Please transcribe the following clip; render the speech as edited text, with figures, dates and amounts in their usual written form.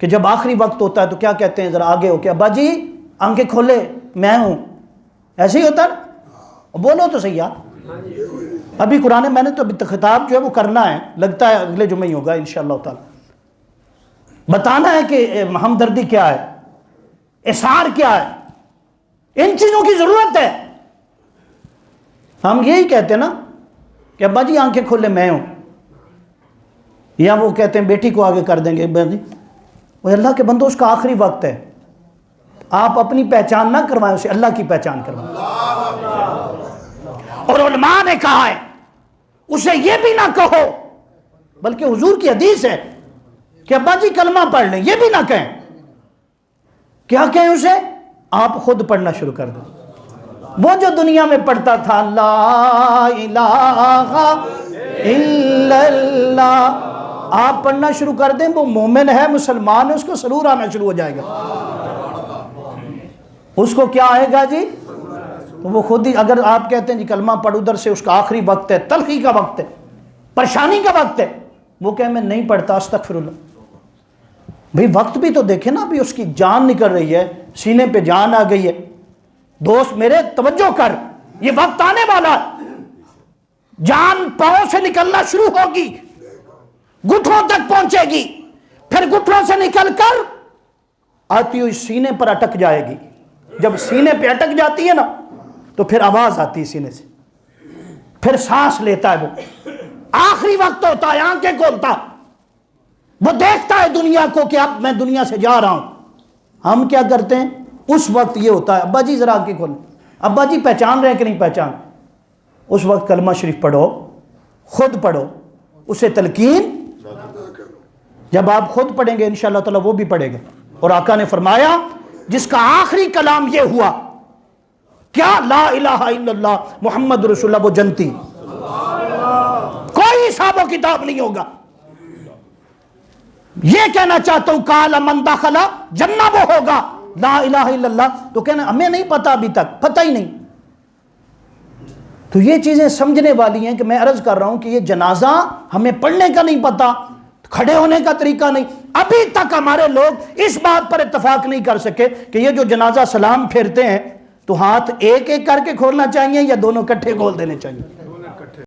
کہ جب آخری وقت ہوتا ہے تو کیا کہتے ہیں ذرا آگے ہو کہ ابا جی آنکھیں کھولے میں ہوں، ایسے ہی ہوتا ہے نا؟ بولو تو صحیح یار۔ ابھی قرآن میں نے تو ابھی خطاب جو ہے وہ کرنا ہے، لگتا ہے اگلے جمعے ہی ہوگا انشاءاللہ تعالی۔ بتانا ہے کہ ہمدردی کیا ہے، احسان کیا ہے، ان چیزوں کی ضرورت ہے۔ ہم یہی کہتے ہیں نا کہ ابا جی آنکھیں کھولے میں ہوں، یا وہ کہتے ہیں بیٹی کو آگے کر دیں گے، وہ اللہ کے بندو اس کا آخری وقت ہے، آپ اپنی پہچان نہ کروائیں اسے، اللہ کی پہچان کروائیں۔ اور علماء نے کہا ہے اسے یہ بھی نہ کہو، بلکہ حضور کی حدیث ہے کہ ابا جی کلمہ پڑھ لیں، یہ بھی نہ کہیں۔ کیا کہیں اسے؟ آپ خود پڑھنا شروع کر دیں۔ وہ جو دنیا میں پڑھتا تھا لا الہ الا اللہ، آپ پڑھنا شروع کر دیں، وہ مومن ہے، مسلمان ہے، اس کو سرور آنا شروع ہو جائے گا۔ اس کو کیا آئے گا جی؟ تو وہ خود ہی، اگر آپ کہتے ہیں جی کلمہ پڑھ، ادھر سے اس کا آخری وقت ہے، تلخی کا وقت ہے، پریشانی کا وقت ہے، وہ کہے میں نہیں پڑھتا، استغفر اللہ۔ بھئی وقت بھی تو دیکھیں نا، ابھی اس کی جان نکل رہی ہے، سینے پہ جان آ گئی ہے۔ دوست میرے توجہ کر، یہ وقت آنے والا ہے، جان پاؤں سے نکلنا شروع ہوگی، گھٹنوں تک پہنچے گی، پھر گھٹنوں سے نکل کر آتی ہوئی سینے پر اٹک جائے گی۔ جب سینے پہ اٹک جاتی ہے نا تو پھر آواز آتی ہے سینے سے، پھر سانس لیتا ہے، وہ آخری وقت ہوتا ہے، آنکھیں کھولتا، وہ دیکھتا ہے دنیا کو کہ اب میں دنیا سے جا رہا ہوں۔ ہم کیا کرتے ہیں اس وقت؟ یہ ہوتا ہے ابا جی ذرا آنکھیں کھولیں، ابا جی پہچان رہے ہیں کہ نہیں پہچان؟ اس وقت کلمہ شریف پڑھو، خود پڑھو، اسے تلقین۔ جب آپ خود پڑھیں گے انشاءاللہ تعالی وہ بھی پڑھے گا۔ اور آقا نے فرمایا جس کا آخری کلام یہ ہوا کیا لا الہ الا اللہ محمد رسول اللہ، وہ جنتی، کوئی حساب و کتاب نہیں ہوگا۔ یہ کہنا چاہتا ہوں قال من دخل جنہ وہ ہوگا لا الہ الا اللہ، تو کہنا ہمیں نہیں پتا، ابھی تک پتہ ہی نہیں۔ تو یہ چیزیں سمجھنے والی ہیں کہ میں عرض کر رہا ہوں کہ یہ جنازہ ہمیں پڑھنے کا نہیں پتا، کھڑے ہونے کا طریقہ نہیں، ابھی تک ہمارے لوگ اس بات پر اتفاق نہیں کر سکے کہ یہ جو جنازہ سلام پھیرتے ہیں تو ہاتھ ایک ایک کر کے کھولنا چاہیے یا دونوں کٹھے کھول دینے چاہیے۔